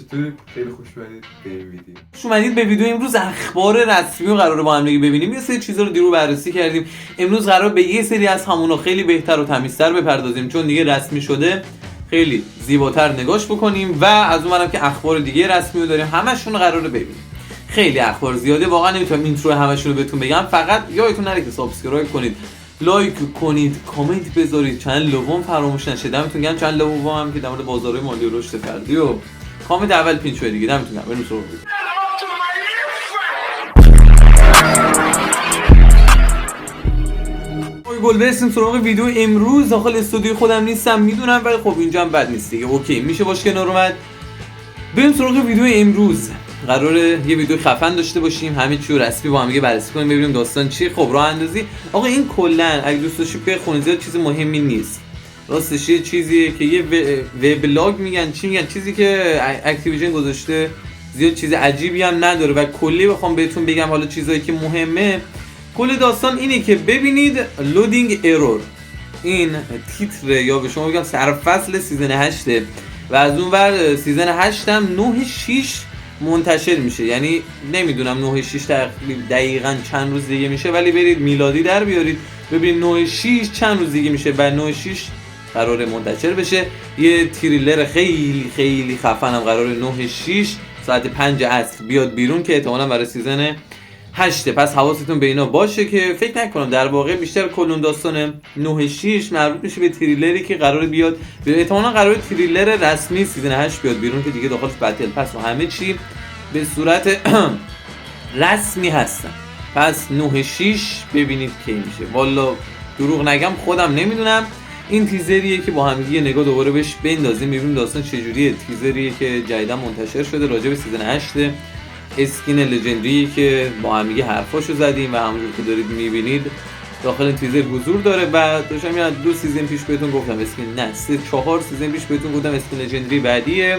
چطور؟ خیلی خوش اومدید به این ویدیو. خوش اومدید به ویدیو. امروز اخبار رسمی رو قراره با هم دیگه ببینیم. یه سری چیزا رو دیرو بررسی کردیم. امروز قراره به یه سری از همونا خیلی بهتر و تمیزتر بپردازیم، چون دیگه رسمی شده. خیلی زیباتر نگاش بکنیم و از اونورم که اخبار دیگه رسمی رو داریم، همشون رو قراره ببینیم. خیلی اخبار زیاده، واقعا نمیتونم اینترو همشون رو بهتون بگم. فقط یادتون نره که سابسکرایب کنید، لایک کنید، کامنت بذارید، چنل لوم فراموش نشه. دمتون گرم. چنل لوم هم که در مورد بازارهای مالی و رشد فردی و کامنت اول پین شده دیگه. دمتون گرم. بریم سراغ ویدیو. گل برسیم سراغ ویدیو امروز. داخل استودیو خودم نیستم میدونم، ولی خب اینجا هم بد نیست دیگه، اوکی میشه باش کنار اومد. بریم سراغ ویدیو امروز. قراره یه ویدیو خفن داشته باشیم، همه چی رو رسمی با هم دیگه بررسی کنیم، ببینیم داستان چیه. خب راه اندازی آقا این کلا اگه دوست داشتی که خونه زیاد چیز مهمی نیست، راستش یه چیزیه که یه وبلاگ میگن، چی میگن، چیزی که اکتیویژن گذاشته، زیاد چیز عجیبی هم نداره و کلی بخوام بهتون بگم حالا چیزایی که مهمه. کل داستان اینه که ببینید لودینگ ایرور، این تیتر یا به شما بگم سرفصل سیزن 8 و از اون ور سیزن 8 هم 9/6 منتشر میشه. یعنی نمیدونم 9/6 دقیقاً چند روز دیگه میشه، ولی برید میلادی در بیارید ببینید 9/6 چند روز دیگه میشه و 9/6 قراره منتشر بشه. یه تریلر خیلی خیلی خفنم قراره 9/6 ساعت 5 عصر بیاد بیرون که احتمالاً برای سیزن 8. پس حواستون به اینا باشه که فکر نکنم در واقع بیشتر کلون داستان 9/6 مربوط میشه به تریلری که قراره بیاد. احتمالاً قراره تریلر رسمی سیزن 8 بیاد بیرون که دیگه داخلش بتل پس و همه چی به صورت رسمی هستن. پس 9/6 ببینید کی میشه. والا دروغ نگم خودم نمیدونم. این تیزریه که با هم یه نگاه دوباره بهش بندازیم ببینیم داستان چجوریه. تیزریه که جدیدا منتشر شده راجع به سیزن 8 اسکین لژندری که با هم دیگه حرفاشو زدیم و همونجور که دارید میبینید داخل این تیزر حضور داره. و داشتم میاد 2 سیزن پیش بهتون گفتم اسکین، نه 3-4 سیزن پیش بهتون گفتم اسکین لژندری بعدیه.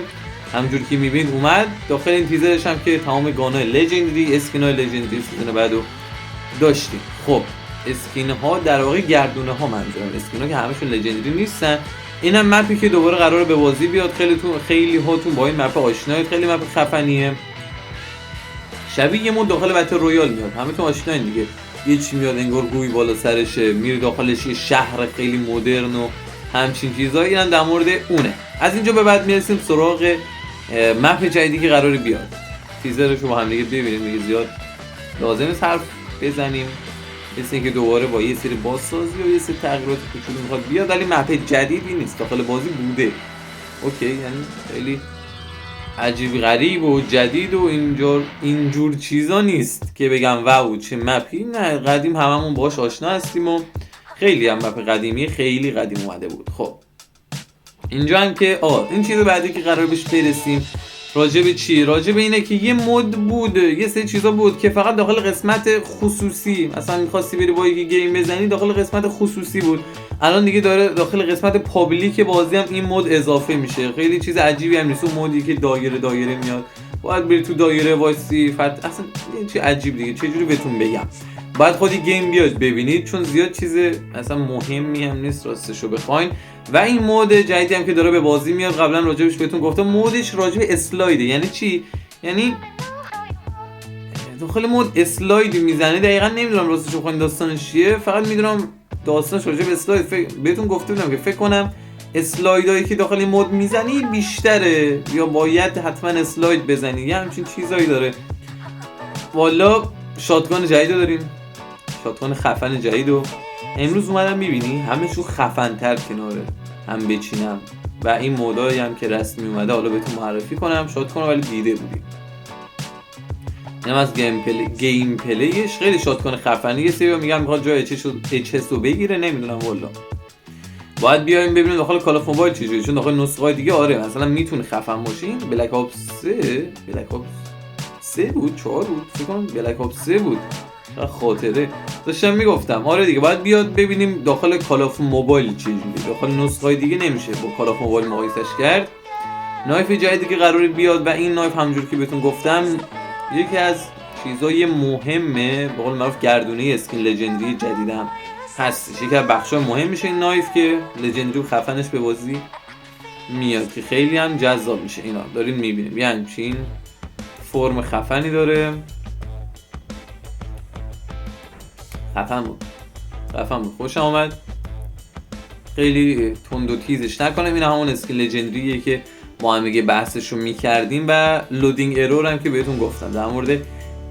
همونجور که میبینید اومد داخل این تیزرش هم که تمام گانای لژندری، اسکینای لژندری سیزن بعدو داشتیم. خب اسکین ها در واقع گردونه ها منظورم، اسکین ها که همشون لژندری نیستن. اینم مپی که دوباره قراره به بازی بیاد. خیلی هاتون با این مپ آشنایید، خیلی مپ خفنیه. شبیه یه مود داخل بتل رویال میاد، همه تو آشناین دیگه. یه چی میاد انگار گوی بالا سرشه، میره داخلش یه شهر خیلی مدرن و همچین چیزایی. هم در مورد اونه. از اینجا به بعد میرسیم سراغ مپ جدیدی که قراره بیاد. تیزرش رو با هم دیگه ببینیم دیگه، زیاد لازم نیست حرف بزنیم. مثل اینکه دوباره با یه سری بازسازی و یه سری تغییرات کوچولو میخواد بیاد، ولی مپ جدیدی نیست، داخل بازی بوده. اوکی، یعنی خیلی عجیب غریب و جدید و اینجور چیزا نیست که بگم واو چه مپی. نه، قدیم هممون باهاش آشنا هستیم و خیلی هم مپ قدیمی خیلی قدیم اومده بود. خب اینجا هم که این چیز بعدی که قرار بهش برسیم راجع به چی؟ راجع به اینه که یه مود بود، یه سری چیزا بود که فقط داخل قسمت خصوصی، مثلا می‌خواستی بری با یکی گیم بزنی داخل قسمت خصوصی بود. الان دیگه داره داخل قسمت پابلیک بازی هم این مود اضافه میشه. خیلی چیز عجیبی هم نیست. اون مودی که دایره میاد، باید بری تو دایره وایسی اصلا این چیز عجیب دیگه. چه جوری بهتون بگم؟ باید خودی گیم بیاد ببینید، چون زیاد چیز اصلا مهمی هم نیست راستشو بخواین. و این مود جدیدی هم که داره به بازی میاد، قبلا راجبش بهتون گفتم، مودش راجب اسلایده. یعنی چی؟ یعنی داخل مود اسلاید میزنه. دقیقاً نمیدونم راستش بخواین داستانش چیه، فقط میدونم داستانش راجب اسلاید. بهتون گفته بودم که فکر کنم اسلایدایی که داخل این مود میزنی بیشتره، یا باید حتما اسلاید بزنی، یا همچین چیزایی داره. والا شاتگان جدید داریم، شاتگان خفن جدیدو امروز اومدم میبینی همه چون خفن‌تر کناره هم بچینم. و این مودایی هم که رسمی اومده حالا بهتون معرفی کنم. شاتگان ولی دیده بودیم، اینم از گیم پلیش خیلی شاتگان خفنی. یه سری میگم میخواد جای HS رو بگیره، نمیدونم والا. باید بیایم ببینیم داخل کال اف موبایل چجوریه، چون داخل نسخه‌های دیگه مثلا میتونه خفن باشه. این بلک اپس 3 بود 4 بود فکر کنم، بلک اپس 3 بود خاطره داشتم میگفتم. دیگه باید بیاد ببینیم داخل کال اف موبایل چجوریه. داخل نسخه‌های دیگه نمیشه با کال اف موبایل مقایسش کرد. نایف جدیدی که قراره بیاد و این نایف همونجوری که بهتون گفتم یکی از چیزای مهمه، به قول معروف گردونه اسکین لژندری جدیدم هست. یکی از بخشای مهم میشه این نایف که لژندری خفنش به بازی میاد که خیلی هم جذاب میشه. اینا دارین میبینیم یعنی چین فرم خفنی داره. خفن بود خوشم آمد. خیلی تند و تیزش نکنم. این همون اسکین لژندریه که ما هم دیگه بحثشو میکردیم و لودینگ ارور هم که بهتون گفتم در مورد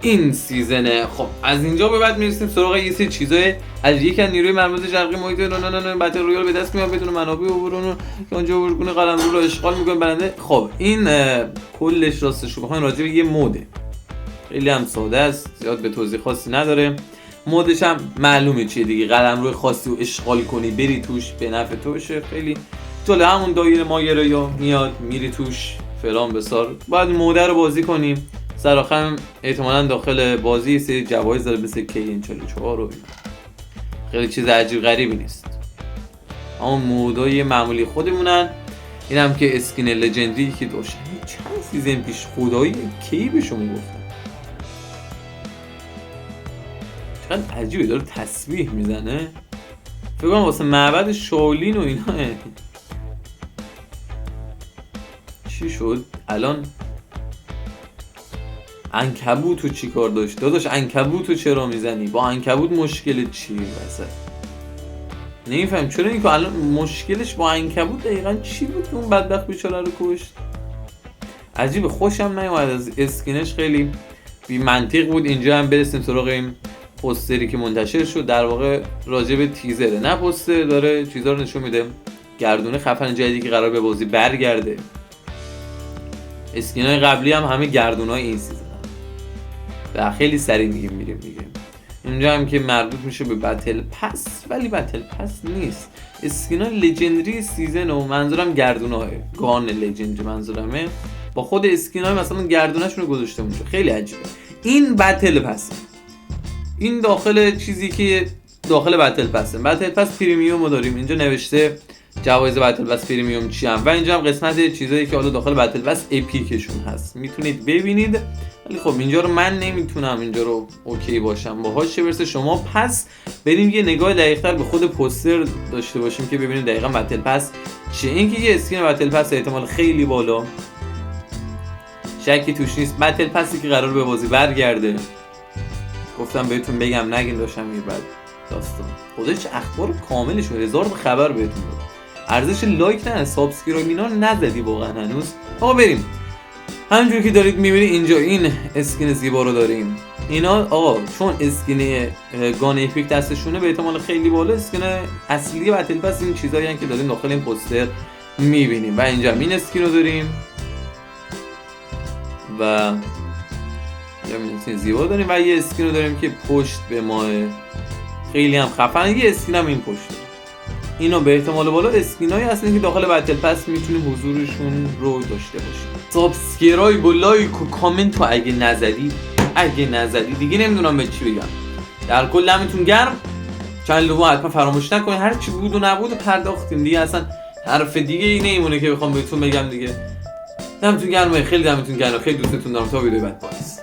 این سیزنه. خب از اینجا به بعد میرسیم سراغ یه سری چیزای از یک از نیروی مرموز شرقی محیط نه بتل رویال به دست میاد بدون منابع و برون که اونجا ورگون قلمرو رو اشغال میکنه برنده. خب این کلش راستش رو بخواین راجع به یه موده خیلی هم ساده است، زیاد به توضیح خاصی نداره. مودش هم معلومه چیه دیگه، قلمرو خاصی رو اشغال کنی بری توش به نفع توشه. خیلی جالب، همون دایره ماگره یا میاد میری توش فلان بسار. باید موده رو بازی کنیم. سراخم احتمالاً داخل بازی سری جوایز داره مثل KN44 و اینا. خیلی چیز عجیب غریبی نیست. اما مودای معمولی خودمونن. اینم که اسکین لژندری که داشت چند سیزن پیش خدایی کی به شما گفتم. چقدر عجیبه داره تسبیح میزنه. فکر کنم واسه معبد شاولین و اینا. چی شد الان؟ عنکبوتو چی کار داشت؟ داداش عنکبوتو چرا میزنی؟ با عنکبوت مشکل چیه واسه؟ نمیفهم چرا این که الان مشکلش با عنکبوت دقیقاً چی بود که اون بدبخت بیچاره رو کشت؟ عجیبه، خوشم نیومد از اسکینش، خیلی بی منطق بود. اینجا هم برسیم سراغ این پوستری که منتشر شد، در واقع راجع به تیزره نه پوستر، داره چیزا رو نشون میده. گردونه خفن جدیدی که قرار به بازی برگرده. اسکینای قبلی هم همه گردونای این سیزن و خیلی سریع میریم. اینجا هم که مربوط میشه به بتل پس، ولی بتل پس نیست. اسکینای لژندری سیزن و منظورم گردونای گان لژندری منظورمه، با خود اسکینای مثلا گردوناشونو گذاشته اونجا. خیلی عجیبه. این بتل پسه، این داخل چیزی که داخل بتل پسه. بتل پس پریمیوم رو داریم اینجا نوشته جوایز بتل پس پریمیوم چی هم، و اینجا هم قسمت چیزایی که حالا داخل بتل پس اپیکشون هست میتونید ببینید. ولی خب اینجا رو من نمیتونم اینجا رو اوکی باشم باهاش، چه برسه شما. پس بریم یه نگاه دقیق‌تر به خود پوستر داشته باشیم که ببینید دقیقاً بتل پس چیه. این که یه اسکین بتل پس احتمال خیلی بالا، شکی توش نیست. بتل پسی که قرار به بازی برگرده. گفتم بهتون بگم نگین داشتم یه بعد داستان خودش اخبار کاملش 1000 خبر بهتون دادم. ارزش لایک نه سابسکرایب اینا نزدی واقعا هنوز. آقا بریم. همونجوری که دارید میبینید اینجا این اسکین زیبا رو داریم. اینا آقا چون اسکین گان اپیک دستشونه به احتمال خیلی بالا اسکین اصلی بتل پس این چیزایی هستن که داریم داخل این پوستر میبینیم. و اینجا این اسکین رو داریم و یه اسکین زیبا داریم و یه اسکین رو داریم که پشت به ماه خیلی هم خفن. یه اسکین هم این پشت. اینا به احتمال بالا اسکینایی هستن که داخل بتل پس میتونیم حضورشون رو داشته باشیم. سابسکرایب و لایک و کامنت و اگه نزدی دیگه نمیدونم به چی بگم. در کل دمتون گرم. چنل رو حتما فراموش نکنید. هر چی بود و نبود پرداختیم دیگه، اصلا حرف دیگه ای نمیمونه که بخوام بهتون بگم دیگه. دمتون گرم، خیلی دمتون گرم، خیلی دوستتون دارم. تا ویدیو بعد باز.